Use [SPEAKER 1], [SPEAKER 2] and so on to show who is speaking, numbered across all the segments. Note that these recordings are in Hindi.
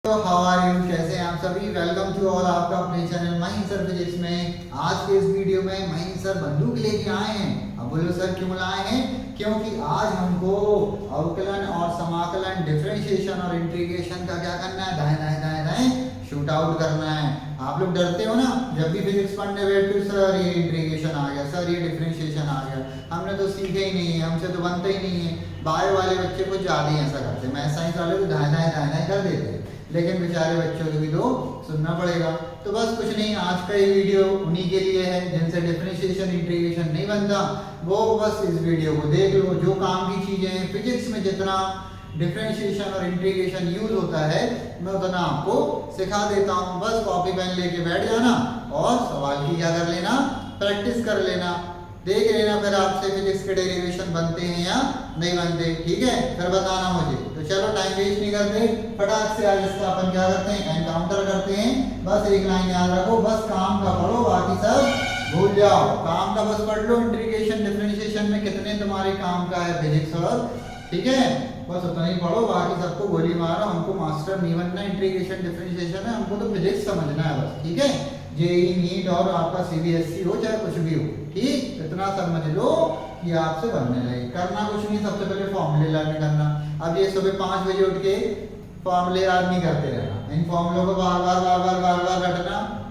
[SPEAKER 1] तो हाउ आर यू, कैसे हैं आप सभी। वेलकम टू ऑल आपका अपने चैनल माही सर फिजिक्स में। आज के इस वीडियो में माही सर बंदूक लेके आए हैं। अब बोलो सर क्यों लाए हैं? क्योंकि आज हमको अवकलन और समाकलन, डिफरेंशिएशन और इंटीग्रेशन का क्या करना है, दाएं दाएं दाएं दाएं शूट आउट करना है। आप लोग डरते हो ना जब भी फिजिक्स पढ़ने बैठते हो, सर ये इंटीग्रेशन आ गया, सर ये डिफरेंशिएशन आ गया, हमने तो सीखा ही नहीं है, हमसे तो बनता ही नहीं है। बायो वाले बच्चे कुछ ज़्यादा ही ऐसा करते हैं, मैथ साइंस वाले तो दाएं दाएं दाएं दाएं कर देते हैं, लेकिन बेचारे बच्चों को भी तो सुनना पड़ेगा। तो बस कुछ नहीं, आज का ये वीडियो उन्हीं के लिए है जिनसे डिफरेंशिएशन इंटीग्रेशन नहीं बनता, वो बस इस वीडियो को देख लो। जो काम की चीजें हैं फिजिक्स में, जितना डिफरेंशिएशन और इंटीग्रेशन यूज होता है मैं उतना आपको सिखा देता हूँ। बस कॉपी पेन लेके बैठ जाना और सवाल की क्या कर लेना, प्रैक्टिस कर लेना, देख लेना फिर आपसे फिजिक्स के डेरिवेशन बनते हैं या नहीं बनते, ठीक है? फिर बताना मुझे। तो चलो टाइम वेस्ट नहीं करते, फटाक से आज इसका अपन क्या करते हैं, एनकाउंटर करते हैं। बस एक लाइन याद रखो, बस काम का पढ़ो, बाकी सब भूल जाओ। काम का बस पढ़ लो, इंटीग्रेशन डिफरेंशिएशन में कितने तुम्हारे काम का है फिजिक्स, और ठीक है बस उतना ही पढ़ो, बाकी सबको गोली मारो। हमको मास्टर नहीं बनना इंटीग्रेशन डिफरेंशिएशन में, हमको तो फिजिक्स समझना है बस, ठीक है? जेईई नीट और आपका सीबीएसई हो चाहे कुछ भी हो, ठीक? इतना समझ लो कि आपसे बनने लगे। करना कुछ नहीं, सबसे पहले फॉर्मूले लर्न करना। अब ये सुबह 5 बजे उठ के फॉर्मूले याद नहीं करते रहना, इन फॉर्मूलों को बार बार बार बार बार बार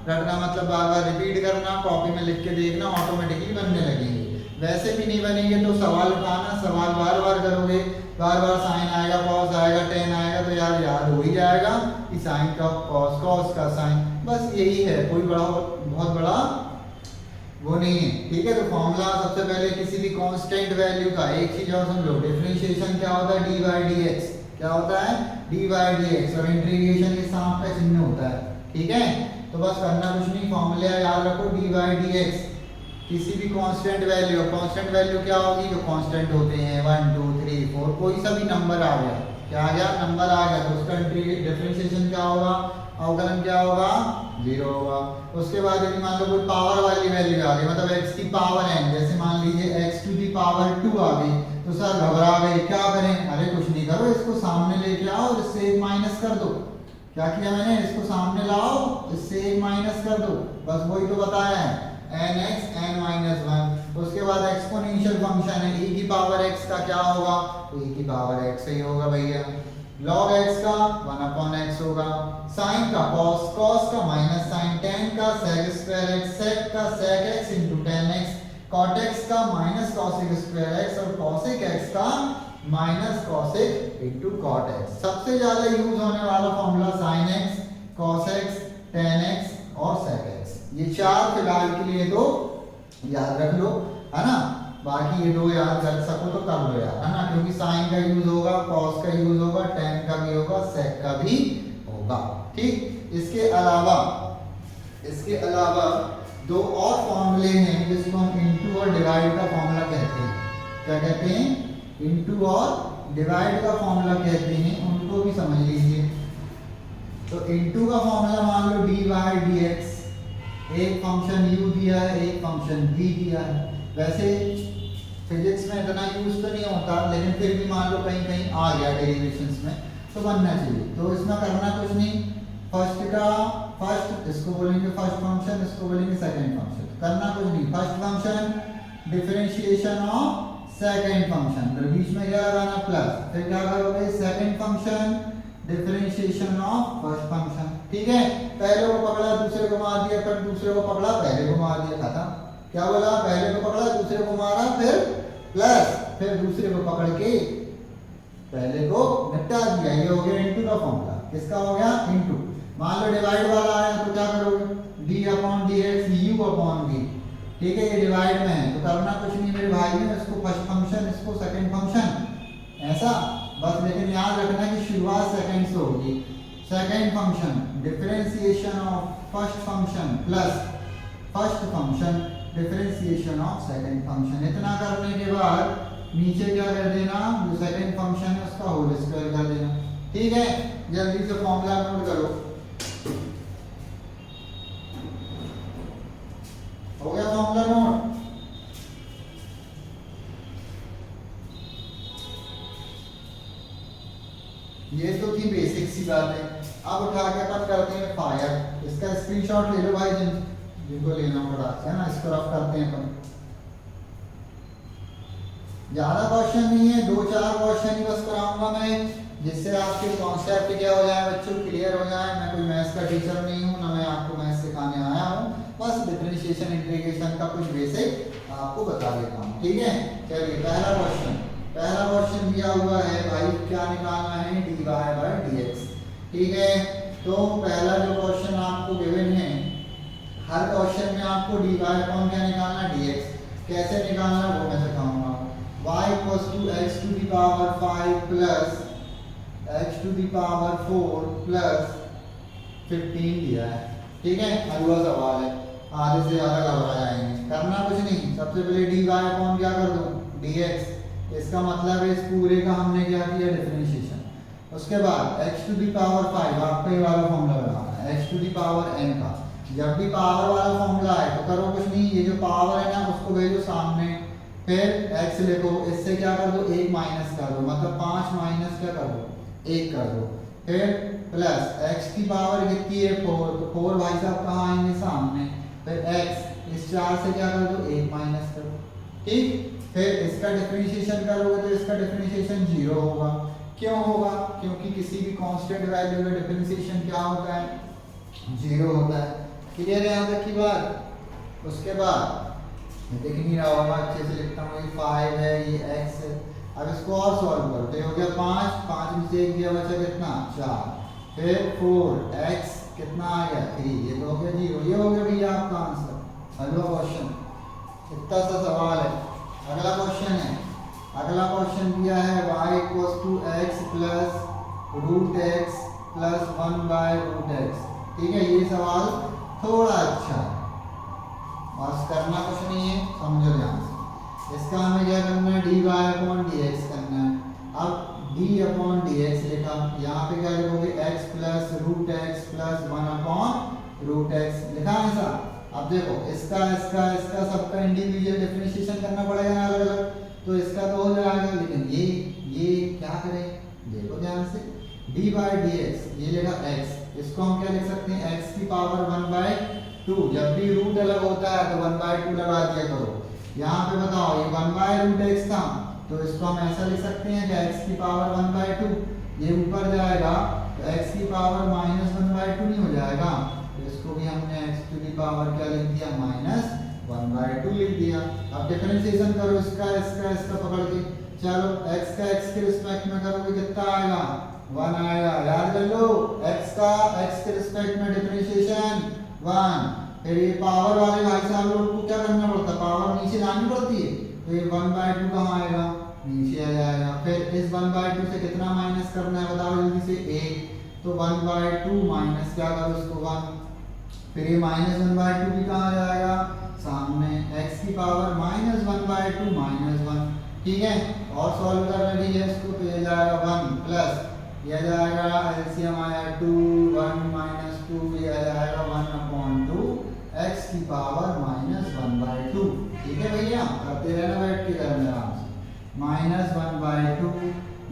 [SPEAKER 1] रटना मतलब बार बार रिपीट करना, कॉपी में लिख के देखना, ऑटोमेटिकली बनने लगेंगे। वैसे भी नहीं बनेंगे तो सवाल उठाना, सवाल बार बार करोगे, बार बार साइन आएगा, कॉस आएगा, टेन आएगा, तो यार याद हो ही जाएगा कि साइन का कॉस, कॉस का साइन, बस यही है, कोई बहुत बड़ा वो नहीं है, ठीक है? तो फॉर्मूला सबसे पहले किसी भी कांस्टेंट वैल्यू का, एक चीज और समझो, डिफरेंशिएशन क्या होता है, डी बाई डी एक्स, क्या होता है, डी बाई डी एक्स, और इंटीग्रेशन के सांप का चिन्ह होता है, ठीक है? तो बस करना कुछ नहीं, फॉर्मूला याद रखो, डी बाई डी एक्स, किसी भी कांस्टेंट वैल्यू, कांस्टेंट वैल्यू क्या होगी, जो कांस्टेंट होते हैं 1 2 3 4, कोई सा भी नंबर आ गया, क्या आ गया, नंबर आ गया, तो उसका डिफरेंशिएशन क्या होगा, अवकलन क्या होगा, 0 होगा। उसके बाद यदि मान लो कोई पावर वाली वैल्यू आ गई, मतलब x की पावर n, जैसे मान लीजिए x टू दी पावर 2 आ गई, तो सर घबरा गए, क्या करें? अरे कुछ नहीं करो, इसको सामने लेके आओ, इससे एक माइनस कर दो। क्या किया मैंने, इसको सामने लाओ, इससे एक माइनस कर दो, बस वही तो बताया है, nx n-1। उसके बाद एक्सपोनेंशियल फंक्शन है, e की पावर x का क्या होगा, तो e की पावर x ही होगा भैया। log x का 1/x होगा, sin का cos, cos का माइनस sin, tan का sec स्क्वायर x, sec का sec x into tan x, cot x का माइनस cosic स्क्वायर x, और cosic x का minus cosic into cot x। सबसे ज्यादा यूज होने वाला formula sin x, cos x, tan x और sec x, ये चार फिलहाल के लिए तो याद रख लो, है ना? बाकी ये दो याद कर सको तो कर लो यार, है ना? क्योंकि साइन का यूज होगा, कॉस का यूज होगा, टेन का भी होगा, सेक का भी होगा, ठीक? इसके अलावा दो और फॉर्मूले हैं जिसको हम इनटू और डिवाइड का फॉर्मूला कहते हैं। क्या कहते हैं? इनटू और डिवाइड का फॉर्मूला कहते हैं, उनको भी समझ लीजिए। तो इनटू का फॉर्मूला मान लो डी बाई डी एक्स, एक फंक्शन u दिया है, एक फंक्शन v दिया है। वैसे फिजिक्स में इतना यूज तो नहीं होता, लेकिन फिर भी मान लो कहीं कहीं आ गया डेरिवेशंस में, तो बनना चाहिए। तो इसमें करना कुछ नहीं, फर्स्ट इसको बोलेंगे फर्स्ट फंक्शन, इसको बोलेंगे सेकंड फंक्शन। करना कुछ नहीं, first function differentiation of second function, फिर बीच में क्या लगाना प्लस, फिर क्या करोगे, second function differentiation of first function, ठीक है? पहले को पकड़ा दूसरे को मार दिया, फिर दूसरे को पकड़ा पहले को मार दिया, खत्म। क्या बोला, पहले को पकड़ा दूसरे को मारा, फिर प्लस, फिर दूसरे को पकड़ के पहले को निपटा दिया। ये हो गया इनटू का फॉर्मूला। किसका हो गया, इनटू। मान लो डिवाइड वाला आया तो क्या करोगे, d upon dx u upon v, ठीक है? ये डिवाइड में है तो करना कुछ नहीं मेरे भाई में, इसको फर्स्ट फंक्शन, इसको सेकंड फंक्शन, ऐसा बस। लेकिन याद रखना कि शुरुआत सेकंड से होगी। Second function differentiation of first function plus first function differentiation of second function. इतना करने के बाद नीचे क्या कर देना, जो सेकंड फंक्शन है उसका होल स्क्वायर कर देना, ठीक है? जल्दी से फॉर्मूला नोट करो। हो गया फॉर्मूला नोट? ये तो थी बेसिक सी बात है। अब उठा के अपन करते हैं फायर। इसका स्क्रीनशॉट ले लो भाई, जिनको लेना पड़ा है ना। इसको रफ करते हैं अपन। ज्यादा क्वेश्चन नहीं है, 2-4 क्वेश्चन ही बस कराऊंगा मैं, जिससे आपके कॉन्सेप्ट क्या हो जाए बच्चों, क्लियर हो जाए। मैं कोई मैथ्स का टीचर नहीं हूँ, ना मैं आपको मैथ्स सिखाने आया हूँ, बस डिफरेंशिएशन इंटीग्रेशन का कुछ बेसिक आपको बता देता हूँ, ठीक है। चलिए पहला क्वेश्चन दिया हुआ है भाई, क्या निकालना है, dy बाय dx, ठीक है। तो पहला जो क्वेश्चन आपको गिवन है, हर क्वेश्चन में आपको dy अपॉन क्या निकालना, dx। कैसे निकालना वो मैं सिखाऊंगा। y equals to x to the power 5 plus x to the power 4 plus 15 दिया है, ठीक है। अगला सवाल है, आधे से ज़्यादा घबरा जाएंगे, करना कुछ नहीं। सबसे पहले dy अपॉन क्या कर दो, dx। इसका मतलब है इस पूरे का हमने क्या किया, डिफरेंशिएशन। उसके बाद x टू द पावर 5, आपको ये वाला फॉर्मूला लगाना है, x to the power n का। जब भी पावर वाला फॉर्मूला है तो करो कुछ नहीं, ये जो पावर है ना उसको भेजो सामने, फिर x लिखो, इससे क्या कर दो, 1 माइनस कर दो, मतलब 5 माइनस क्या कर दो, 1 कर दो। फिर प्लस x की पावर कितनी है, 4, तो 4 भाई साहब कहाँ आएंगे, सामने। फिर x, इस 4 से क्या कर दो, 1 माइनस कर दो, ठीक। फिर इसका डिफरेंशिएशन करोगे तो इसका डिफरेंशिएशन 0 होगा। क्यों होगा, क्योंकि किसी भी कांस्टेंट वैल्यू का डिफरेंशिएशन क्या होता है, 0 होता है। क्लियर है यहाँ तक की बात। उसके बाद दिख नहीं रहा होगा, अच्छे से लिखता हूँ, ये 5 है, ये x है। अब इसको और सॉल्व करो, तो ये हो गया 5 में से 1 दिया बचा कितना, 4। फिर 4x कितना आ गया, 3, ये तो हो गया 0। ये हो गया भैया आपका आंसर। अगला क्वेश्चन, इतना सा सवाल है। अगला क्वेश्चन दिया है y equals to x plus root x plus 1 by root x, ठीक है। ये सवाल थोड़ा अच्छा है, बस करना कुछ नहीं है, समझो ध्यान से। इसका हमें क्या करना है, dy अपॉन dx करना है। अब d अपॉन dx लिखा, यहाँ पे क्या लिखोगे, x plus root x plus 1 upon root x लिखा है ऐसा। अब देखो इसका सबका इंडिविजुअल डिफरेंशिएशन करना पड़ेगा अलग अलग, तो इसका तो हो जाएगा, लेकिन ये क्या करें, देखो ध्यान से, d बाई dx, ये लेगा x, इसको हम क्या लिख सकते हैं, x की पावर 1/2। जब भी रूट अलग होता है तो 1/2 लगा दिया करो। यहाँ पे बताओ, ये 1/√x था, तो इसको हम ऐसा लिख सकते हैं कि x की पावर 1/2, ये ऊपर जाएगा तो x की पावर -1/2 नहीं हो जाएगा, तो इसको भी हमने x टू दी पावर क्या लिख दिया, -1/2 लिख दिया। अब डिफरेंशिएशन करो इसका पकड़ के, चलो x का x के रिस्पेक्ट में करोगे कितना आएगा, 1 आएगा। याद कर लो, x का x के रिस्पेक्ट में डिफरेंशिएशन 1। फिर ये पावर वाले भाई साहब लोग को क्या करना पड़ता है, पावर नीचे लानी पड़ती है, तो ये 1/2 कहाँ आएगा, नीचे आ जाएगा। फिर इस 1/2 से कितना माइनस करना है बताओ जल्दी से, 1, तो 1/2 माइनस क्या करो इसको 1, फिर ये -1/2 भी कहाँ जाएगा, सामने, x की पावर -1/2 -1, ठीक है। और सॉल्व करना भी है इसको, तो ये जाएगा 1 प्लस, यह जाएगा एलसीएम आया 2, 1 - 2, यह जाएगा 1/2 x की पावर -1/2, ठीक है भैया। करते रहना बैठ के घर में आराम से। -1/2,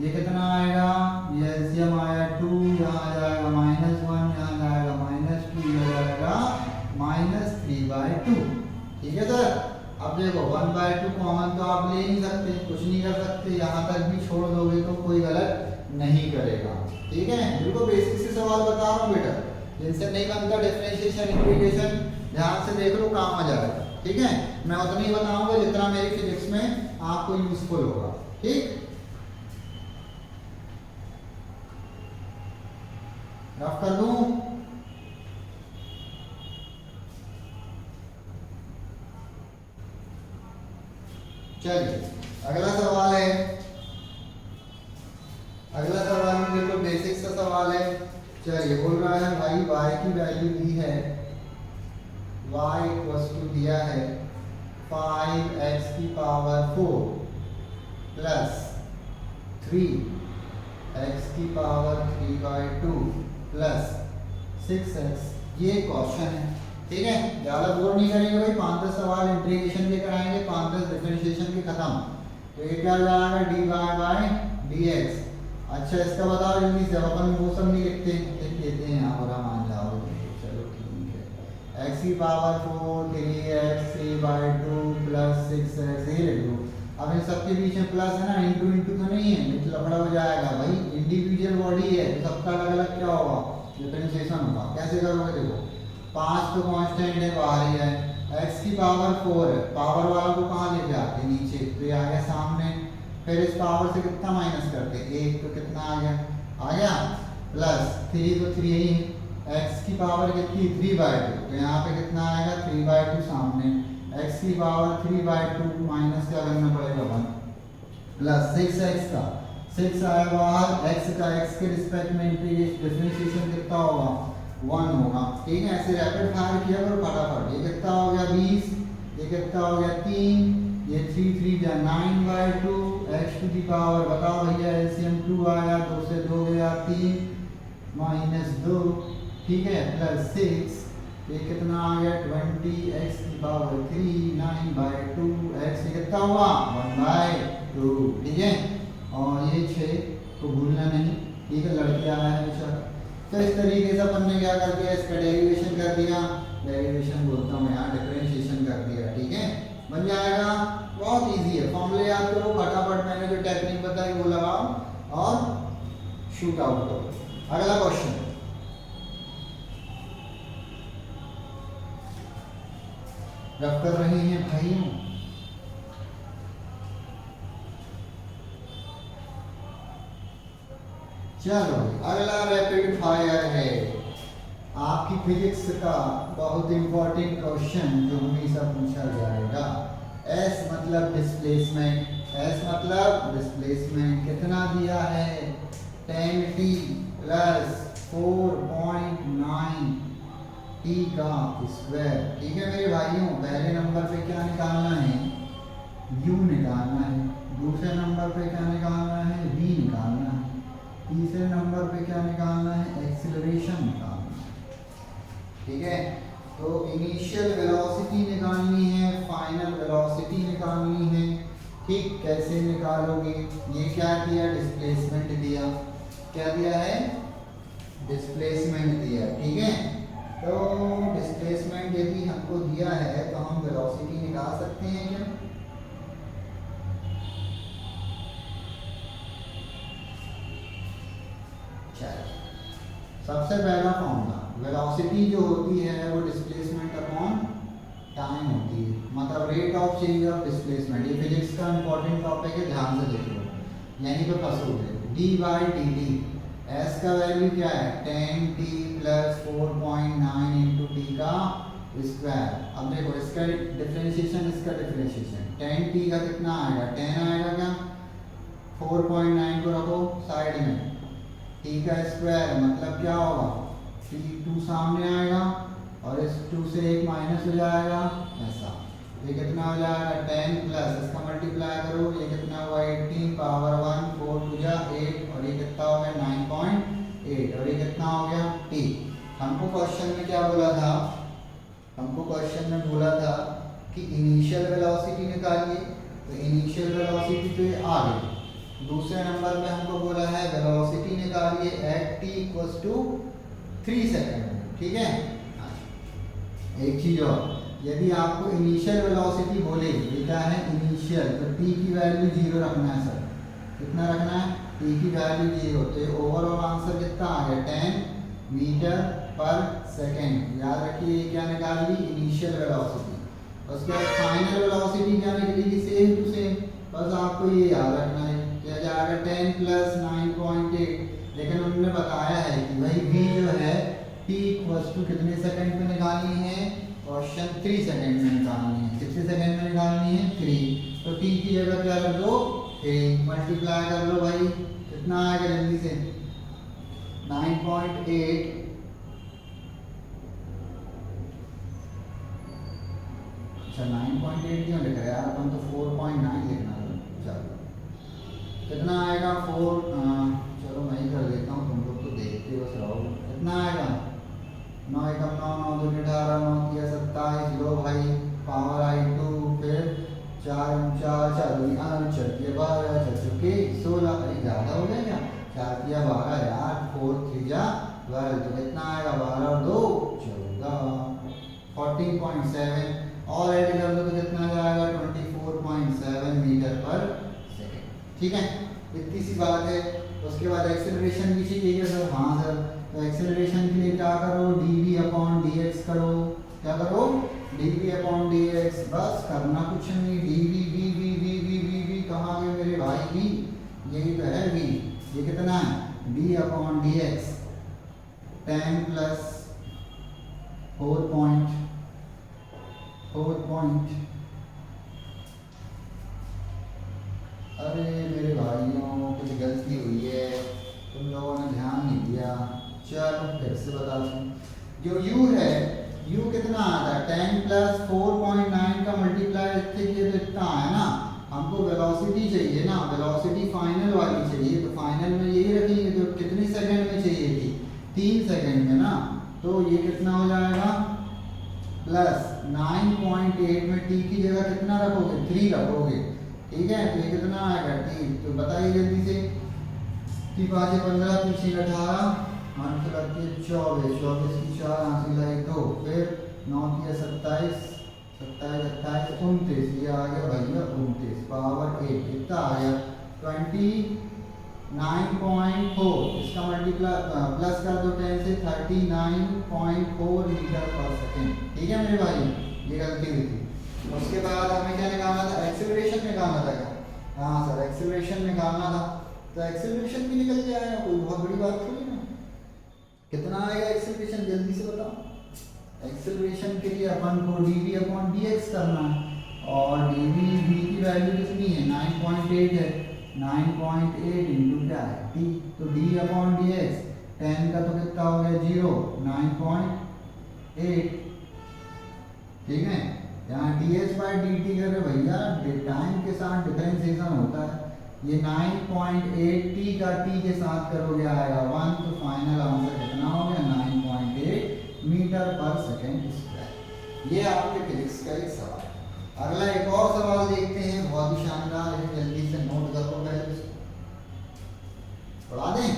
[SPEAKER 1] ये कितना आएगा, ये एलसीएम आया 2, यहाँ जाएगा -1, यहाँ जाएगा -2, यह जाएगा -3/2, ठीक है सर। अब देखो 1/2 कॉमन तो आप ले नहीं सकते, कुछ नहीं कर सकते, यहाँ तक भी छोड़ दोगे तो कोई गलत नहीं करेगा, ठीक है। बिल्कुल बेसिक से सवाल बता रहा हूँ बेटा, जिनसे नहीं बनता डिफरेंशिएशन इंटीग्रेशन, ध्यान से देख लो, काम आ जाएगा, ठीक है। मैं उतना ही बताऊंगा जितना मेरी फिजिक्स में आपको यूजफुल होगा, ठीक। रफ कर दूं, चलिए अगला सवाल है। अगला सवाल में देखो बेसिक सा सवाल है। चलिए बोल रहा है भाई y की वैल्यू दी है, y इक्वल्स टू दिया है 5x की पावर 4 प्लस 3x की पावर 3/2 प्लस 6x, ये क्वेश्चन है, ठीक है। ज्यादा बोर नहीं करेंगे भाई, 5-10 सवाल इंटीग्रेशन के कराएंगे, 5-10 डिफरेंशिएशन के खत्म। तो ये क्या जाएगा, dy बाय dx। अच्छा इसका बताओ जल्दी से, अब अपन वो सब नहीं लिखते, लिख लेते हैं यहाँ पर, मान जाओ। चलो ठीक है, एक्स की पावर 4 3x3/2 प्लस 6x, ये लिख दो। अब इन सबके बीच में प्लस है ना, इंटू इंटू तो नहीं है, नहीं तो लफड़ा हो जाएगा भाई। इंडिविजुअल बॉडी है तो सबका अलग अलग क्या होगा, डिफरेंशिएशन होगा। कैसे करोगे देखो, 5 तो कांस्टेंट है बाहर ही है, x की पावर 4 है, पावर वाला को कहाँ ले जाते नीचे, तो ये आ गया सामने। फिर इस पावर से कितना माइनस करते, 1, तो कितना आ गया प्लस 3, तो 3 ही है। x की पावर कितनी 3/2, तो यहाँ पे कितना आएगा 3/2 सामने। x की पावर 3/2 माइनस क्या करना पड़ेगा 1 प्लस 6x का 6 आया बाहर, x का x के रिस्पेक्ट में डिफरेंशिएशन कितना होगा 1 होगा। ठीक है, ऐसे रैपिड फायर किया करो फटाफट। ये कितना हो गया 20, ये कितना हो गया 3, ये 3 3 जा 9/2, x टू दी पावर बताओ भैया एलसीएम 2 आया, 2 से 2 गया 3 माइनस 2, ठीक है, प्लस 6, ये कितना आ गया 20, x की पावर 3 9/2, x कितना हुआ 1/2, ठीक है। और ये 6 को भूलना नहीं, ठीक है, लड़के आया है बेचारा। तो इस तरीके से अपन ने क्या कर दिया, इसका डेरिवेशन कर दिया, डेरिवेशन बोलता हूँ यहाँ, डिफरेंशिएशन कर दिया, ठीक है, बन जाएगा। बहुत इजी है, फॉर्मूले याद करो फटाफट, मैंने जो टेक्निक बताई वो लगाओ और शूट आउट करो। अगला क्वेश्चन, रफ कर रहे हैं भाइयों। चलो अगला रैपिड फायर है आपकी फिजिक्स का बहुत इंपॉर्टेंट क्वेश्चन जो हमेशा पूछा जाएगा। एस मतलब डिस्प्लेसमेंट, एस मतलब डिस्प्लेसमेंट कितना दिया है 10t प्लस 4.9 t का स्क्वायर। ठीक है मेरे भाइयों, पहले नंबर पे क्या निकालना है u निकालना है, दूसरे नंबर पे क्या निकालना है v निकालना है, तीसरे नंबर पे क्या निकालना है एक्सीलरेशन निकालना है। ठीक है, तो इनिशियल वेलोसिटी निकालनी है, फाइनल वेलोसिटी निकालनी है। ठीक, कैसे निकालोगे, ये क्या दिया डिस्प्लेसमेंट दिया, क्या दिया है डिस्प्लेसमेंट दिया। ठीक है, तो डिस्प्लेसमेंट यदि हमको दिया है तो हम वेलोसिटी निकाल सकते हैं क्या। सबसे पहला फॉर्मूला, वेलोसिटी जो होती है वो डिस्प्लेसमेंट अपॉन टाइम होती है, मतलब rate of change of displacement. ये फिजिक्स का इंपॉर्टेंट टॉपिक है, ध्यान से देखो, यहीं पे फंसोगे। d/dt, s का वैल्यू क्या है 10t प्लस 4.9 इंटू टी का स्क्वायर। अब देखो इसका डिफरेंशिएशन, इसका डिफरेंशिएशन 10t का कितना आएगा 10 आएगा क्या, 4.9 को रखो साइड में, t का स्क्वायर मतलब क्या होगा t2 सामने आएगा और इस 2 से 1 माइनस हो जाएगा ऐसा। ये कितना हो जाएगा 10 प्लस इसका मल्टीप्लाई करो, ये कितना हुआ 18 पावर 1 4 टू जा 8 और ये कितना हो गया 9.8 और ये कितना हो गया t। हमको क्वेश्चन में क्या बोला था, हमको क्वेश्चन में बोला था कि इनिशियल वेलोसिटी निकालिए, तो इनिशियल वेलोसिटी तो ये आ गई। दूसरे नंबर में हमको बोला है वेलोसिटी निकालिए at t equals to 3 second. ठीक है, एक चीज और, यदि आपको इनिशियल वेलोसिटी बोले, क्या है इनिशियल, तो t की वैल्यू 0 रखना है सर। कितना रखना है t की वैल्यू 0, तो ओवरऑल आंसर कितना आ गया 10 मीटर पर सेकेंड। याद रखिए ये क्या निकाल ली इनिशियल वेलोसिटी। उसके बाद फाइनल वेलोसिटी क्या निकलेगी सेम टू सेम, बस आपको ये याद रखना है क्या जाएगा 10 प्लस 9.8। लेकिन उन्होंने बताया है कि भाई v जो है t इक्वल्स टू कितने सेकंड पे निकालनी है, क्वेश्चन 3 सेकंड में निकालनी है। कितने सेकंड में निकालनी है 3, तो t की जगह क्या रख दो 3, मल्टीप्लाई कर लो भाई, कितना आएगा जल्दी से 9.8 अच्छा 9.8 क्यों लिख रहे हैं यार, अपन तो 4.9 लिखना है। चलो कितना आएगा 4, चलो मैं ही कर देता हूँ, तुम लोग तो देखते बस रहो। कितना आएगा 9 एकम 9 9 2 18 9 किया 27, लो भाई पावर आई 2, फिर 4 4 4 4 12 4 16, अरे ज़्यादा हो गया क्या, 4 ठीक है, इतनी सी बात है। उसके बाद एक्सेलरेशन भी चाहिए क्या सर? हाँ सर, तो एक्सेलरेशन के लिए क्या करो, dv अपॉन dx करो। क्या करो? dv अपॉन dx, बस करना कुछ नहीं। dv v v v v v v कहाँ गए मेरे भाई? v, यही तो है v। ये कितना है? v अपॉन dx 10 प्लस 4 अरे मेरे भाइयों, कुछ गलती हुई है, तुम लोगों ने ध्यान नहीं दिया। चलो फिर से बता दूं, जो u है, u कितना आता है? 10 प्लस 4.9 का मल्टीप्लाई इससे किए तो इतना है ना। हमको वेलोसिटी चाहिए ना, वेलोसिटी फाइनल वाली चाहिए, तो फाइनल में यही रखेंगे। तो कितने सेकंड में चाहिए थी? 3 सेकंड में ना। तो ये कितना हो जाएगा? प्लस 9.8 में t की जगह कितना रखोगे? 3 रखोगे, ठीक है। तो ये कितना आएगा? t, तो बताइए जल्दी से। t 5 15, 3 18, 8 24, 24 की 4 हासिल है 2, फिर 9 की 27, 27 28 29, ये आ गया भैया 29 पावर 8, कितना आ गया? 29.4। इसका मल्टीप्लाई प्लस कर दो 10 से, 39.4 मीटर पर सेकेंड, ठीक है मेरे भाई। ये गलती हुई थी। उसके बाद हमें क्या निकालना था? एक्सेलरेशन निकालना था क्या? हाँ सर, एक्सेलरेशन निकालना था। तो एक्सेलरेशन भी निकल जाएगा, कोई बहुत बड़ी बात थोड़ी ना। कितना आएगा एक्सेलरेशन? जल्दी से बताओ। एक्सेलरेशन के लिए अपन को dv अपॉन dx करना है, और dv v की वैल्यू कितनी है? 9.8 है। 9.8 इंटू क्या है? t, तो d अपॉन dx 10 का तो कितना हो गया? 0, 9.8, ठीक है। यहाँ dh बाई dt कर रहे भैया, टाइम के साथ डिफरेंशिएशन होता है। ये 9.8 t का t के साथ करोगे आएगा 1, तो फाइनल आंसर कितना हो गया? 9.8 मीटर पर सेकेंड स्क्वायर। ये आपके फिजिक्स का एक सवाल है। अगला एक और सवाल देखते हैं, बहुत ही शानदार है, जल्दी से नोट कर लो पहले, पढ़ा दें।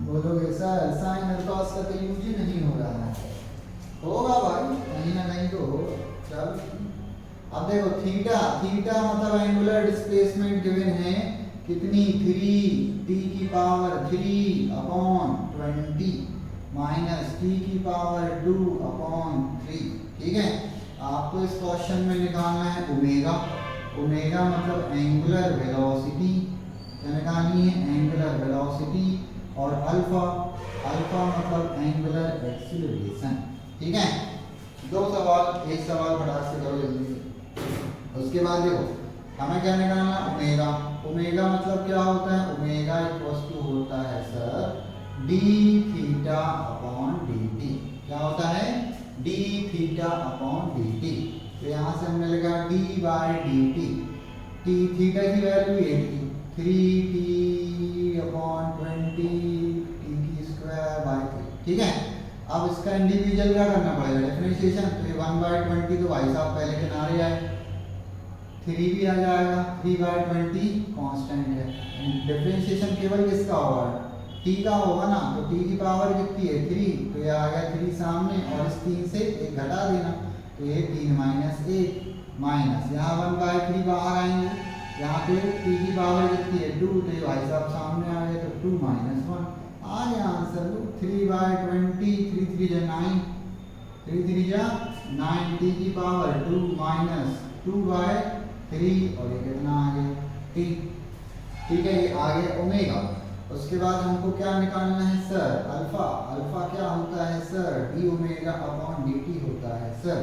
[SPEAKER 1] बोलोगे सर साइन अल्फास का तो यूज ही नहीं हो रहा है। होगा भाई, कहीं ना कहीं तो होगा। चलो अब देखो, थीटा, थीटा मतलब एंगुलर डिस्प्लेसमेंट गिवन है कितनी? 3 t की पावर 3 अपॉन 20 माइनस t की पावर 2 अपॉन 3, ठीक है। आपको इस क्वेश्चन में निकालना है ओमेगा। ओमेगा मतलब एंगुलर वेलोसिटी, क्या निकालनी है? Angular velocity. और अल्फा, अल्फा मतलब एंगुलर एक्सीलरेशन, ठीक है। दो सवाल, एक सवाल फटाक से करो जल्दी से। उसके बाद देखो, हमें क्या निकालना? ओमेगा। ओमेगा मतलब क्या होता है? ओमेगा इक्वल्स टू होता है sir d theta upon dt। क्या होता है? d theta upon dt। तो यहाँ से हमने लिखा d by dt। t theta की वैल्यू ये थी 3t अपॉन 20 t की स्क्वायर बाई 3, ठीक है। अब इसका इंडिविजुअल क्या करना पड़ेगा? डिफरेंशिएशन। तो ये 1/20 तो भाई साहब पहले किनारे आए, 3 भी आ जाएगा, 3/20 कांस्टेंट है। डिफरेंशिएशन केवल किसका होगा? t का होगा ना। तो t की पावर कितनी है? 3, तो ये आ गया 3 सामने, और इस 3 से 1 घटा देना, तो ये 3 माइनस 1 माइनस, यहाँ 1/3 बाहर आएंगे, यहाँ पे t की पावर कितनी है? 2, तो ये भाई साहब सामने आ गए, तो 2 माइनस 1 आ गया आंसर। 3/20, 3 3 जा 9, 3 3 जा 9, t की पावर 2 माइनस 2/3, और ये कितना आ गया? t, ठीक है। ये आ गया ओमेगा। उसके बाद हमको क्या निकालना है सर? अल्फा। अल्फा क्या होता है sir? d omega upon dt होता है सर।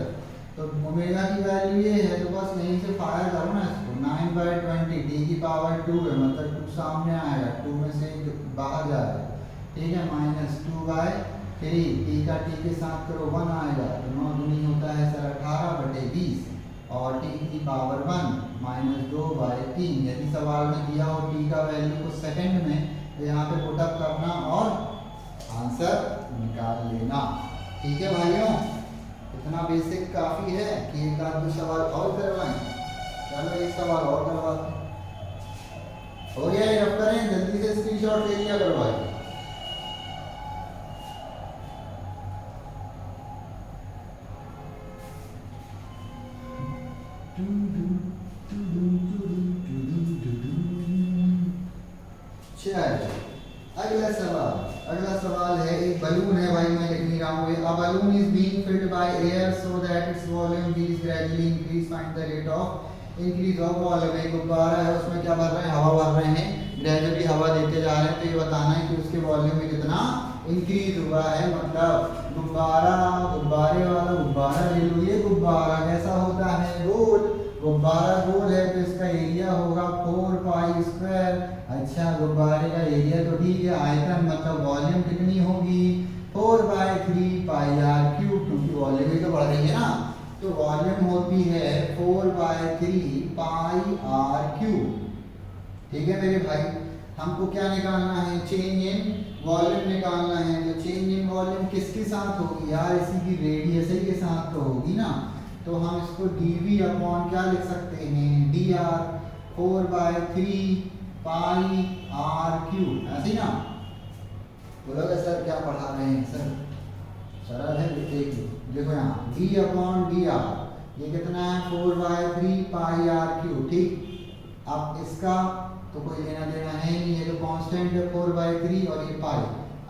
[SPEAKER 1] तो ओमेगा की वैल्यू ये है, तो बस यहीं से फायर करो ना इसको। 9/20 d की पावर 2 है, मतलब 2 सामने आएगा, 2 में से बाहर जाएगा, ठीक है, माइनस 2/3, t का t के साथ करो 1 आएगा, तो 9 दूनी होता है सर 18/20, और t की पावर 1 माइनस 2/3। यदि सवाल में दिया हो t का वैल्यू को सेकंड में, तो यहाँ पे पुटअप करना और आंसर निकाल लेना, ठीक है भाइयों। इतना बेसिक काफी है कि एक आध दो सवाल और करवाएं। चलो एक सवाल और करवाते हो गया। ये रफ करें, जल्दी से स्क्रीनशॉट ले लिया करो भाई। है भाई, मैं लिख नहीं रहा हूँ। A balloon is being filled by air so that its volume is gradually increase. Find the rate of increase of volume। एक गुब्बारा है, उसमें क्या भर रहे हैं, हवा भर रहे हैं, ग्रेजुअली हवा देते जा रहे हैं, तो ये बताना है कि उसके वॉल्यूम में कितना इंक्रीज हुआ है। मतलब गुब्बारा, गुब्बारे वाला गुब्बारा ले लो, ये गुब्बारा कैसा होता है, गोल। गुब्बारा गोल है तो इसका एरिया होगा 4 पाई स्क्वायर। अच्छा, गुब्बारे का एरिया तो ठीक है, आयतन मतलब वॉल्यूम कितनी होगी, 4/3 पाई आर क्यूब, क्योंकि वॉल्यूम ही तो बढ़ रही है ना, तो वॉल्यूम होती है 4/3 पाई आर क्यूब। ठीक है मेरे भाई, हमको क्या निकालना है, चेंज इन वॉल्यूम निकालना है। तो चेंज इन वॉल्यूम किसके साथ होगी यार, इसी की रेडियस के साथ तो होगी ना, तो हम इसको dv अपॉन क्या लिख सकते हैं, dr 4/3 पाई आर क्यूब, ऐसे ना बोलोगे सर क्या पढ़ा रहे हैं सर, सरल है, देखो यहाँ v अपॉन dr, ये कितना है 4/3 पाई आर क्यूब। ठीक, अब इसका तो कोई लेना देना है नहीं, ये तो कांस्टेंट है 4/3 और ये पाई,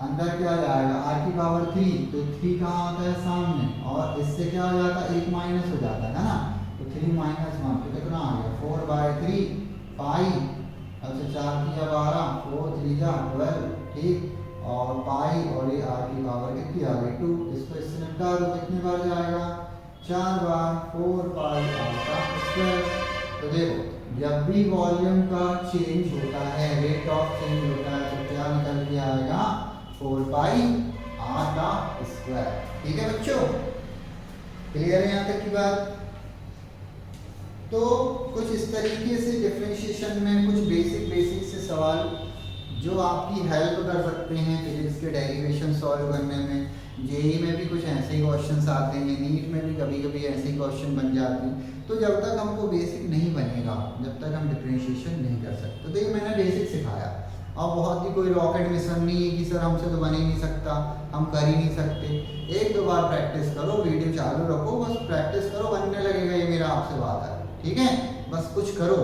[SPEAKER 1] अंदर क्या जाएगा r की पावर 3, तो 3 कहाँ आता है सामने, और इससे क्या हो जाता है, 1 माइनस हो जाता है ना, तो 3 माइनस 1 तो कितना आ गया 4/3 पाई, अब से 4 किया 12, 4 3 जा 12, ठीक, और पाई और ये r की पावर कितनी आ गई 2, इसको इससे निपटा दो, कितनी बार जाएगा 4 बार 4 पाई r का स्क्वायर। तो देखो जब भी वॉल्यूम का चेंज होता है, रेट ऑफ चेंज होता है, तो क्या निकल के आएगा 4 पाई आर का स्क्वायर। ठीक है बच्चों, क्लियर है यहाँ तक की बात। तो कुछ इस तरीके से डिफरेंशिएशन में कुछ बेसिक से सवाल जो आपकी हेल्प कर सकते हैं फिजिक्स के डेरिवेशन सॉल्व करने में। जेई में भी कुछ ऐसे ही क्वेश्चंस आते हैं, नीट में भी कभी कभी ऐसे ही क्वेश्चन बन जाते हैं। तो जब तक हमको बेसिक नहीं बनेगा, जब तक हम डिफरेंशिएशन नहीं कर सकते। तो देखिए मैंने बेसिक सिखाया, और बहुत ही कोई रॉकेट मिशन नहीं है कि सर हमसे तो बन ही नहीं सकता, हम कर ही नहीं सकते। 1-2 बार प्रैक्टिस करो, वीडियो चालू रखो, बस प्रैक्टिस करो, बनने लगेगा, ये मेरा आपसे बात है। ठीक है, बस कुछ करो,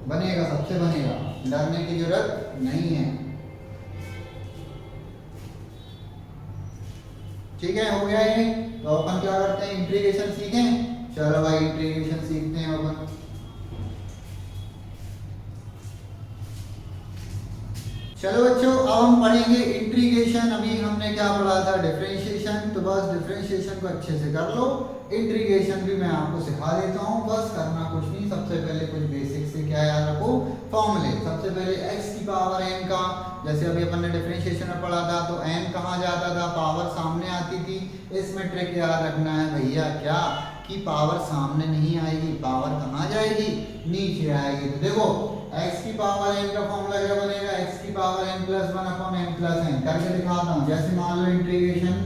[SPEAKER 1] बनेगा, सबसे बनेगा, डरने की जरूरत नहीं है। ठीक है, हो गया ये। तो अपन क्या करते हैं, इंटीग्रेशन सीखें। चलो भाई इंटीग्रेशन सीखते हैं अपन। चलो बच्चों, अब हम पढ़ेंगे इंटीग्रेशन। अभी हमने क्या पढ़ा था, डिफरेंशिएशन, तो बस डिफरेंशिएशन को अच्छे से कर लो। इंटीग्रेशन भी मैं आपको सिखा देता हूँ, बस करना कुछ नहीं। सबसे पहले कुछ बेसिक से क्या याद रखो, फॉर्मूले। सबसे पहले x की पावर n का, जैसे अभी अपन ने डिफरेंशिएशन में पढ़ा था, तो n कहाँ जाता था, पावर सामने आती थी। इसमें ट्रिक याद रखना है भैया क्या, कि पावर सामने नहीं आएगी, पावर कहाँ जाएगी, नीचे आएगी। तो देखो x की पावर n का फॉर्मूला क्या बनेगा, x की power n + 1 upon n + n करके दिखाता हूँ। जैसे मान लो इंटीग्रेशन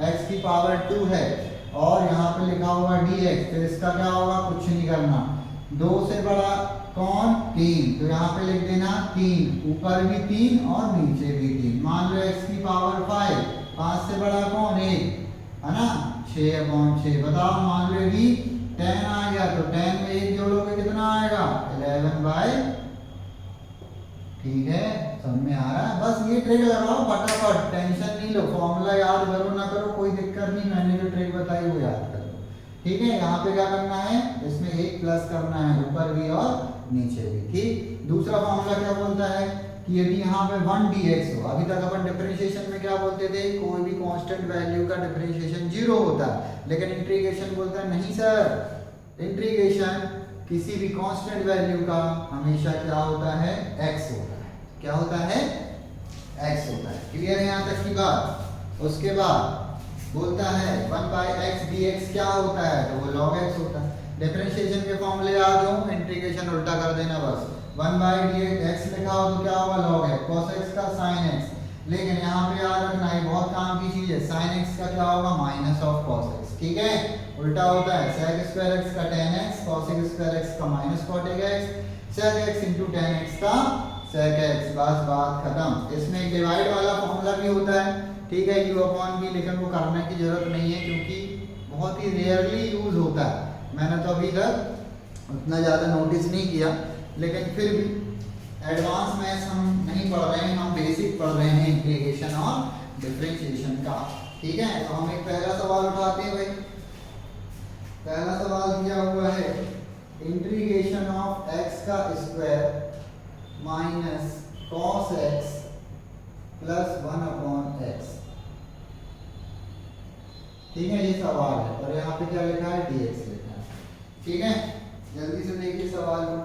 [SPEAKER 1] x की पावर 2 है और यहाँ पे लिखा होगा dx, फिर इसका क्या होगा, कुछ नहीं करना, 2 से बड़ा कौन, 3, तो यहाँ पे लिख देना 3, ऊपर भी 3 और नीचे भी 3। मान लो x की पावर 5, 5 से बड़ा कौन, 1 है ना, 6/6। बताओ मान लो कि 10 आ गया, तो 10 में 1 जोड़ोगे कितना आएगा, 11/। ठीक है, समझ में आ रहा है। बस ये ट्रिक लगाओ फटाफट, टेंशन नहीं लो, फॉर्मूला याद करो ना करो कोई दिक्कत नहीं, मैंने जो ट्रिक बताई वो याद कर लो। ठीक है, यहाँ पे क्या करना है, इसमें 1 प्लस करना है, ऊपर भी और नीचे भी। ठीक, दूसरा फॉर्मूला क्या बोलता है कि यदि यहाँ पे 1 dx हो, अभी तक अपन डिफरेंशिएशन में क्या बोलते थे, कोई भी कांस्टेंट वैल्यू का डिफरेंशिएशन 0 होता है, लेकिन इंटीग्रेशन बोलता है नहीं सर, इंटीग्रेशन किसी भी कांस्टेंट वैल्यू का हमेशा क्या होता है, x होता है। क्या होता है, x होता है। क्लियर है यहाँ तक की बात। उसके बाद बोलता है 1/x dx क्या होता है, तो वो log x होता है। डिफरेंशिएशन के फॉर्मूले याद हो, इंटीग्रेशन उल्टा कर देना बस, 1/dx लिखा हो तो क्या होगा, log x, cos x का sin x। लेकिन यहाँ पे याद रखना है, बहुत काम की चीज है, sin x का क्या होगा, -cos x। ठीक है, उल्टा होता है, sec² x का tan x, cos² x का -cot x, sec x × tan x का sec x। बस बात खत्म। इसमें एक डिवाइड वाला फॉर्मूला भी होता है, ठीक है, u/v, लेकिन वो करने की जरूरत नहीं है क्योंकि बहुत ही रेयरली यूज होता है। मैंने तो अभी तक उतना ज़्यादा नोटिस नहीं किया, लेकिन फिर भी एडवांस मैथ्स हम नहीं पढ़ रहे हैं, हम बेसिक पढ़ रहे हैं इंटीग्रेशन और डिफरेंशिएशन का। ठीक है, तो हम एक पहला सवाल उठाते हैं भाई। पहला सवाल दिया हुआ है इंटीग्रेशन ऑफ x का square minus cos x plus 1/x। ठीक है, ये सवाल है और यहाँ पे क्या लिखा है dx लिखा है। ठीक है, जल्दी से देखिए सवाल को।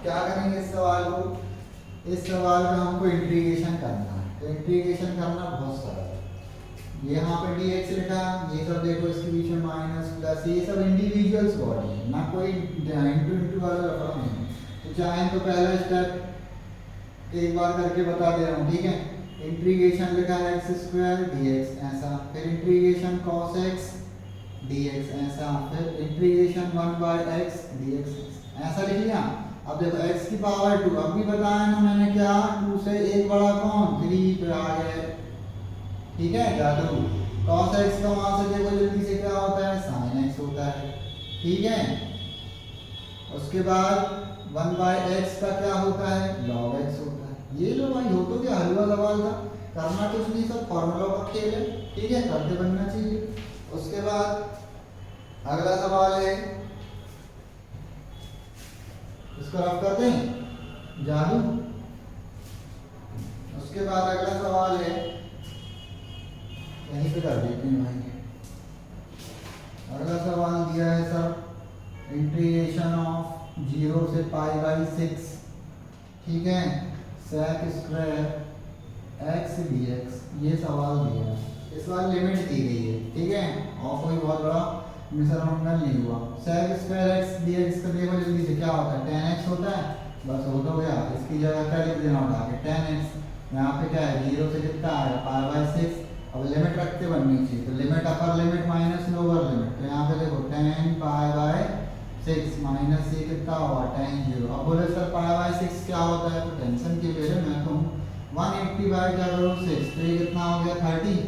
[SPEAKER 1] क्या करेंगे इस सवाल को, इस सवाल का हमको इंटीग्रेशन करना है। तो इंटीग्रेशन करना बहुत सरल है। यहाँ पे dx लिखा, ये सब देखो इसके बीच में माइनस प्लस, ये सब इंडिविजुअल्स बॉडी है ना, कोई इंटू इंटू वाला रखा नहीं। तो चाहे तो पहला स्टेप एक बार करके बता दे रहा हूँ। ठीक है, इंटीग्रेशन लिखा है एक्स स्क्वायर dx ऐसा, फिर इंटीग्रेशन cos x dx ऐसा, फिर इंटीग्रेशन 1/x dx ऐसा लिख लिया। अब देखो x की पावर 2, अब भी बताया ना मैंने क्या, 2 से एक बड़ा कौन, 3 पे आ गए। ठीक है, जादू cos x का वहां से देखो जल्दी से क्या होता है, sin x होता है। ठीक है, उसके बाद 1/x का क्या होता है, log x होता है। ये लो भाई, हो तो क्या हलवा सवाल था, करना कुछ नहीं, सब फॉर्मूला का खेल है। ठीक है, करते बनना चाहिए। उसके बाद अगला सवाल है, इसको रफ करते हैं जादू। उसके बाद अगला सवाल है, यहीं पे कर देते हैं भाई। अगला सवाल दिया है सर इंटीग्रेशन ऑफ 0 से π/6। ठीक है, sec स्क्वायर x dx, ये सवाल दिया है। इस बार लिमिट दी गई है। ठीक है, और कोई बहुत बड़ा मिसअंडरस्टैंडिंग नहीं हुआ। sec स्क्वायर x dx का देखो जल्दी से क्या होता है, tan x होता है, बस हो तो गया। इसकी जगह क्या लिख देना उठा के, tan x। यहाँ पे क्या है, 0 से कितना आया, π/6। अब लिमिट रखते बननी चाहिए, तो limit upper limit minus lower limit. तो यहाँ पे देखो tan π/6 माइनस ये कितना होगा, tan 0। अब बोले सर π/6 क्या होता है, तो टेंशन की वजह से मैं कहूँ 180 बाय क्या करूँ 6, तो ये कितना हो गया 30।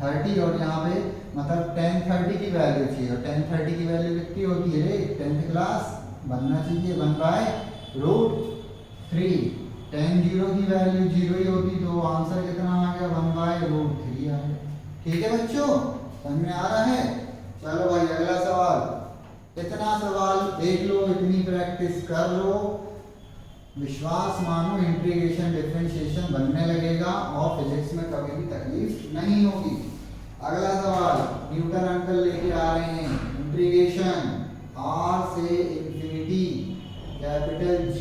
[SPEAKER 1] और यहाँ पे मतलब tan 30 की वैल्यू चाहिए, और tan 30 की वैल्यू कितनी होती है, 10th क्लास बनना चाहिए 1/√3। tan 0 की वैल्यू 0 ही होती, तो आंसर कितना आ गया, 1/√3 आ गया। ठीक है बच्चों, समझ में आ रहा है। चलो भाई अगला सवाल। इतना सवाल देख लो, इतनी प्रैक्टिस कर लो, विश्वास मानो इंटीग्रेशन डिफरेंशिएशन बनने लगेगा और फिजिक्स में कभी भी तकलीफ नहीं होगी। अगला सवाल न्यूटन अंकल लेके आ रहे हैं, इंटीग्रेशन r से infinity capital G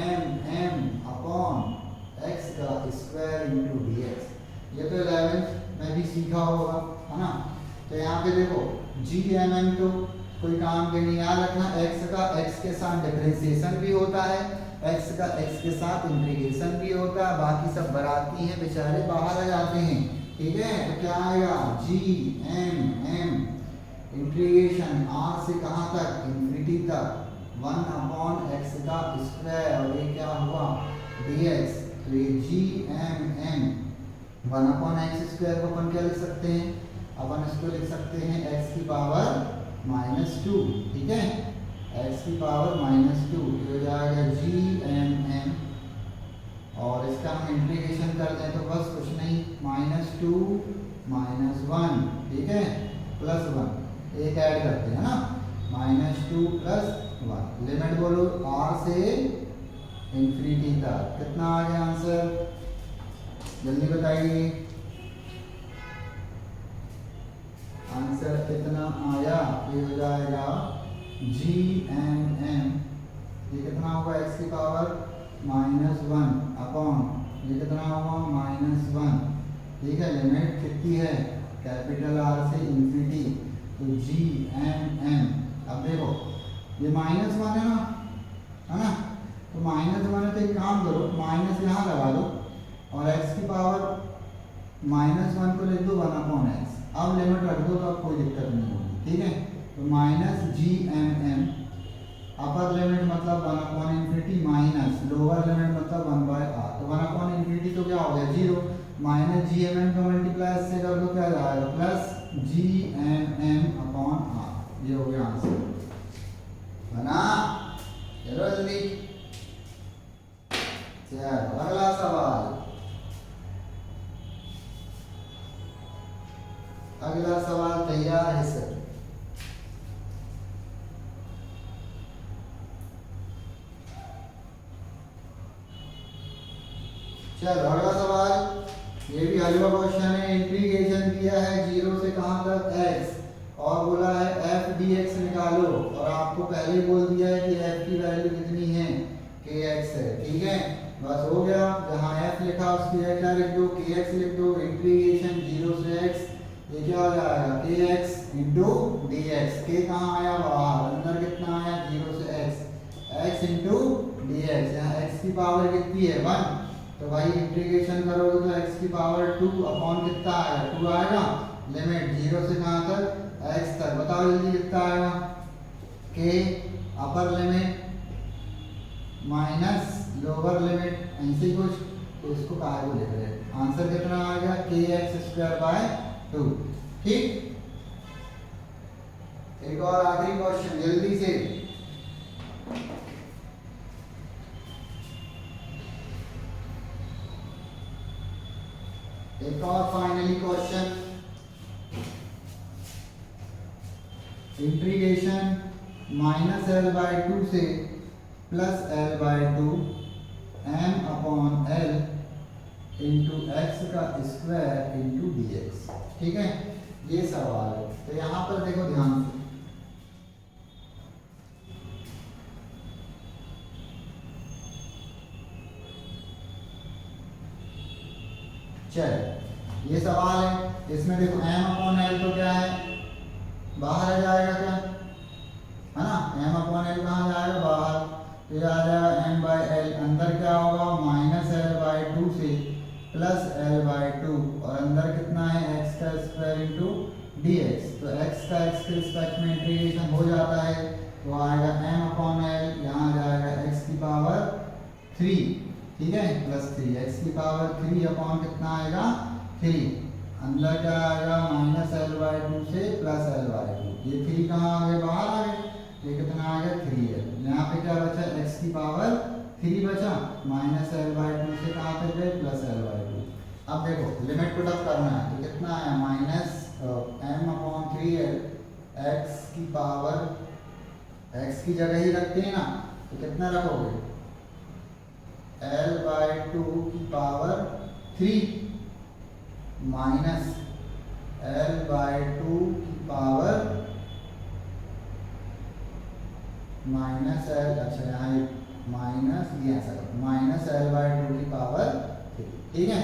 [SPEAKER 1] m upon x का स्क्वायर इंटू dx। ये तो 11th में भी सीखा होगा, है ना। तो यहाँ पे देखो G m तो कोई काम के नहीं, याद रखना x का x के साथ डिफरेंशिएशन भी होता है, x का x के साथ इंटीग्रेशन भी होता है। बाकी सब बराती हैं बेचारे, बाहर आ जाते हैं। ठीक है, तो क्या आएगा, G m इंटीग्रेशन r से कहाँ तक, इंफिनिटी तक, 1/x का स्क्वायर, और ये क्या हुआ dx। तो ये G m 1/x स्क्वायर को अपन क्या लिख सकते हैं, अपन इसको लिख सकते हैं x की पावर -2। ठीक है, x की पावर -2 हो जाएगा G m, और इसका हम इंटीग्रेशन कर दें तो बस कुछ नहीं, -2 -1। ठीक है, +1 एक ऐड करते हैं ना, -2 + 1। लिमिट बोलो r से इंफिनिटी तक, कितना आ गया आंसर, जल्दी बताइए। आंसर कितना आया, ये हो जाएगा G m, ये कितना होगा, x की पावर -1 अपॉन ये कितना होगा -1। ठीक है, लिमिट कितनी है, कैपिटल R से इंफिनिटी, तो G m। अब देखो ये -1 है ना, तो -1 है, तो एक काम करो माइनस यहाँ लगा दो और x की पावर -1 को लिख दो 1/x। अब लिमिट रख दो तो अब कोई दिक्कत नहीं होगी। ठीक है, तो -G m, अपर लिमिट मतलब 1/∞ माइनस लोअर लिमिट मतलब 1/r, तो 1/∞ तो क्या हो गया 0, -G m को मल्टीप्लाई से कर दो क्या जाएगा, +G m/r। ये हो गया आंसर, बना। चलो जल्दी, चलो अगला सवाल। अगला सवाल तैयार है सर। चलो अगला सवाल, ये भी हलवा क्वेश्चन है। इंटीग्रेशन दिया है 0 से कहां तक x और बोला है f dx निकालो, और आपको पहले ही बोल दिया है कि f की वैल्यू कितनी है, kx है। ठीक है, बस हो गया। जहां f लिखा उसकी जगह क्या लिख दो, kx लिख दो। इंटीग्रेशन 0 से x, ये क्या हो जाएगा kx इंटू dx। k कहाँ आया बाहर, अंदर कितना आया 0 से x इंटू dx। यहाँ x की पावर कितनी है 1, तो भाई इंटीग्रेशन करोगे तो x की पावर 2 अपॉन कितना आएगा 2 आएगा। लिमिट 0 से कहां तक x तक, बताओ जल्दी कितना आएगा, k upper limit minus lower limit, ऐसे ही कुछ। तो इसको कहा को लिख रहे हैं, आंसर कितना आ गया kx²/2। ठीक, एक और आखिरी क्वेश्चन जल्दी से। एक और फाइनली क्वेश्चन, इंटीग्रेशन -l/2 से +l/2 m/l इंटू x का स्क्वायर इंटू dx। ठीक है, ये सवाल है। तो यहां पर देखो ध्यान से, चल ये सवाल है। इसमें देखो m/l तो क्या है, बाहर आ जाएगा क्या, है ना। m/l कहाँ जाएगा बाहर, तो ये आ जाएगा m/l। अंदर क्या होगा -l/2 से +l/2, और अंदर कितना है x का स्क्वायर इंटू dx। तो x का x के रिस्पेक्ट में इंटीग्रेशन हो जाता है, तो आएगा m/l, यहाँ जाएगा x की पावर 3। ठीक है, +3 x की पावर 3 अपॉन कितना आएगा 3। अंदर क्या आएगा -l/2 से +l/2। ये 3 कहाँ आ गए बाहर आ गए, ये कितना आ गया 3 है। यहाँ पे क्या बचा x की पावर 3 बचा, -l/2 से कहाँ तक गए +l/2। अब देखो लिमिट पुट अप करना है, तो कितना आया -m/3l, x की पावर, x की जगह ही रखते हैं ना, तो कितना रखोगे l/2 की पावर 3 माइनस l/2 की पावर माइनस l, अच्छा यहाँ माइनस ये ऐसा माइनस l/2 की पावर 3। ठीक है,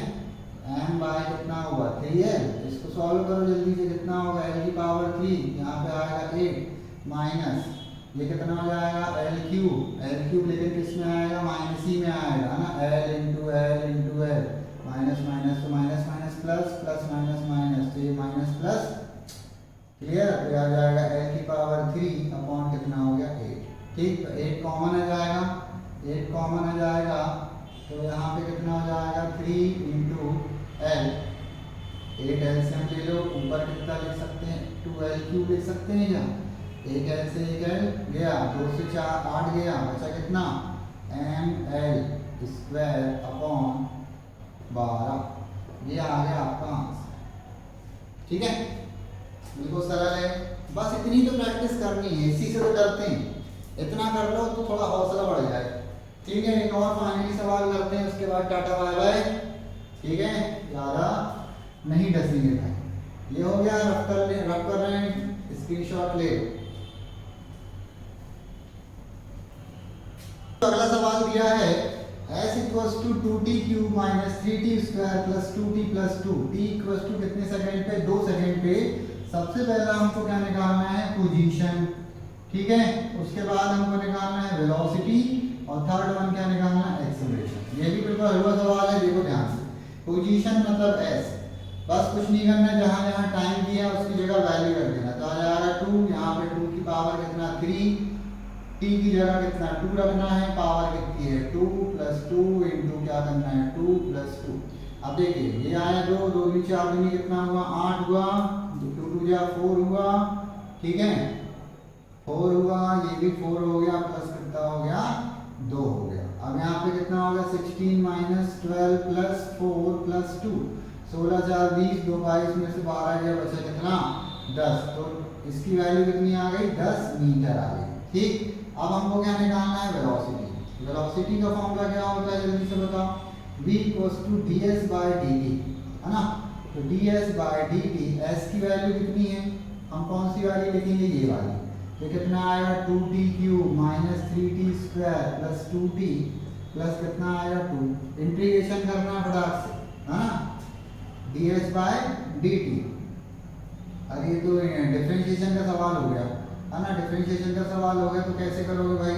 [SPEAKER 1] m बाय कितना हुआ 3l, इसको सॉल्व करो जल्दी से, कितना होगा l की पावर 3, यहाँ पे आएगा 8 माइनस ये कितना हो जाएगा l³ लेकिन किस में आएगा -c में आएगा ना, l into l minus minus तो minus minus plus plus minus minus, तो ये माइनस प्लस। क्लियर, तो आ जाएगा l की पावर 3 अपॉन कितना हो गया 8। ठीक, तो 8 कॉमन आ जाएगा, 8 कॉमन आ जाएगा, तो यहाँ पे कितना हो जाएगा 3 इंटू l, 8 एलसीएम ले लो, ऊपर कितना लिख सकते हैं 2l³ लिख सकते हैं क्या, एक l से एक l गया, 2 से 4 8 गया, बचा कितना ml² अपॉन 12। ये आ गया आपका आंसर। ठीक है, बिल्कुल सरल है, बस इतनी तो प्रैक्टिस करनी है, इसी से तो करते हैं। इतना कर लो तो थोड़ा हौसला बढ़ जाए। ठीक है, एक और फाइनली सवाल करते हैं, उसके बाद टाटा बाय बाय। ठीक है, ज़्यादा नहीं डसेंगे भाई। ये हो गया, रख कर रहे हैं, स्क्रीनशॉट ले। तो अगला सवाल दिया है s equals to 2t³ minus 3t² plus 2t plus 2, t equals to कितने सेकंड पे 2 सेकंड पे। सबसे पहला हमको क्या निकालना है पोजीशन, ठीक है, उसके बाद हमको निकालना है वेलोसिटी, और थर्ड वन क्या निकालना है एक्सेलरेशन। ये भी बिल्कुल हलवा सवाल है, देखो ध्यान से। पोजीशन मतलब s, बस कुछ नहीं करना, जहां जहां टाइम दिया उसकी जगह वैल्यू रख देना, तो आ जाएगा 2, यहाँ पे 2 की पावर कितना 3, t की जगह कितना 2 रखना है, पावर कितनी है 2 प्लस 2 इंटू क्या करना है 2 प्लस 2। अब देखिए ये आया 2, 2 नीचे आ गई, कितना हुआ 8 हुआ, 2 2 जा 4 हुआ, ठीक है 4 हुआ, ये भी 4 हो गया, प्लस कितना हो गया 2 हो गया। अब यहाँ पे कितना होगा 16 माइनस 12 प्लस 4 प्लस 2, 16 4 20, 2 22 में से 12 गया, बचा कितना 10। तो इसकी वैल्यू कितनी आ गई 10 मीटर आ गई। ठीक, अब हमको क्या निकालना है वेलोसिटी। वेलोसिटी का फॉर्मूला क्या होता है जल्दी से बताओ, v इक्वल्स टू ds/dt है ना। तो ds/dt, s की वैल्यू कितनी है, हम कौन सी वाली लिखेंगे, ये वाली। तो कितना आएगा 2t³ minus 3t² plus 2t plus कितना आएगा 2। इंटीग्रेशन करना है फटाक से, है ना, ds/dt। अरे ये तो डिफरेंशिएशन का सवाल हो गया, है ना, डिफरेंशिएशन का सवाल हो गया। तो कैसे करोगे भाई,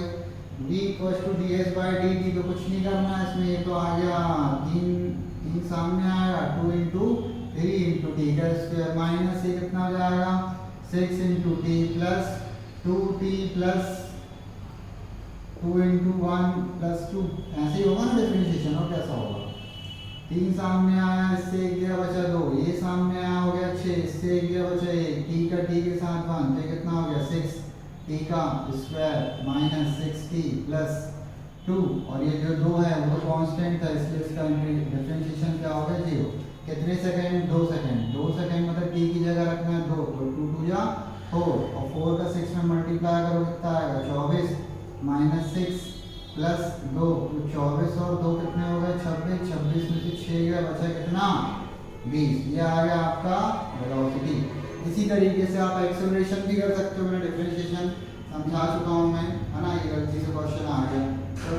[SPEAKER 1] v इक्वल्स टू ds/dt, तो कुछ नहीं करना है इसमें, ये तो आ गया 3 सामने आएगा, 2 इंटू 3 इंटू टी का स्क्वायर माइनस ये कितना हो जाएगा 6 into T plus 2t plus 2 into 1 plus 2। ऐसे ही होगा ना डिफरेंशिएशन, और कैसा होगा, 3 सामने आया, इससे 1 गया बचा 2, ये सामने आया हो गया 6, इससे 1 गया बचा 1, टी का टी के साथ 1, तो कितना हो गया 6 टी का स्क्वायर माइनस 6t प्लस 2, और ये जो 2 है वो कांस्टेंट था, इसलिए इसका डिफरेंशिएशन क्या होगा 0। कितने सेकंड, 2 सेकंड। 2 सेकंड मतलब टी की जगह रखना है 2, तो 2 2 जा 4, और 4 का 6 में मल्टीप्लाई करो कितना आएगा 24 माइनस 6 प्लस 2, तो 24 और 2 कितने हो गए 26, 26 में से 6 गया बचा कितना 20। ये आ गया आपका वेलोसिटी। इसी तरीके से आप एक्सेलरेशन भी कर सकते हो, मैंने डिफरेंशिएशन समझा चुका हूँ मैं, है ना, ये गलती से क्वेश्चन आ गया। तो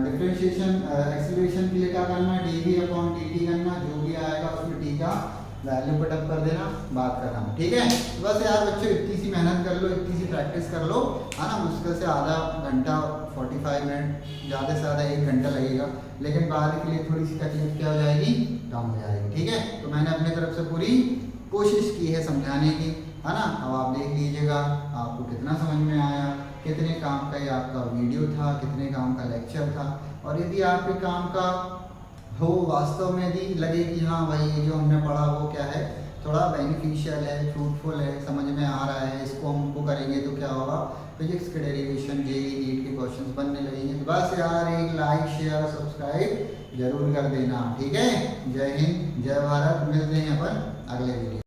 [SPEAKER 1] डिफरेंशिएशन एक्सेलरेशन के लिए क्या करना है, dv/dt करना, जो भी आएगा उसमें t का वैल्यू पुट अप कर देना, बात करना, ठीक है। तो बस यार बच्चों इतनी सी मेहनत कर लो, इतनी सी प्रैक्टिस कर लो, है ना। मुश्किल से आधा घंटा 45 मिनट, ज़्यादा से ज़्यादा 1 घंटा लगेगा, लेकिन बाद के लिए थोड़ी सी तकलीफ क्या हो जाएगी, कम हो जाएगी, ठीक है। तो मैंने अपनी तरफ से पूरी कोशिश की है समझाने की, है ना। अब आप देख लीजिएगा आपको कितना समझ में आया, कितने काम का ये आपका वीडियो था, कितने काम का लेक्चर था। और यदि आपके काम का हो, वास्तव में यदि लगे कि हाँ भाई ये जो हमने पढ़ा वो क्या है, थोड़ा बेनिफिशियल है, फ्रूटफुल है, समझ में आ रहा है, इसको हमको करेंगे तो क्या होगा, फिजिक्स के डेरिवेशन, जेईई नीट के क्वेश्चंस बनने लगेंगे। तो बस यार एक लाइक शेयर सब्सक्राइब जरूर कर देना, ठीक है। जय हिंद, जय भारत, मिलते हैं अपन अगले वीडियो।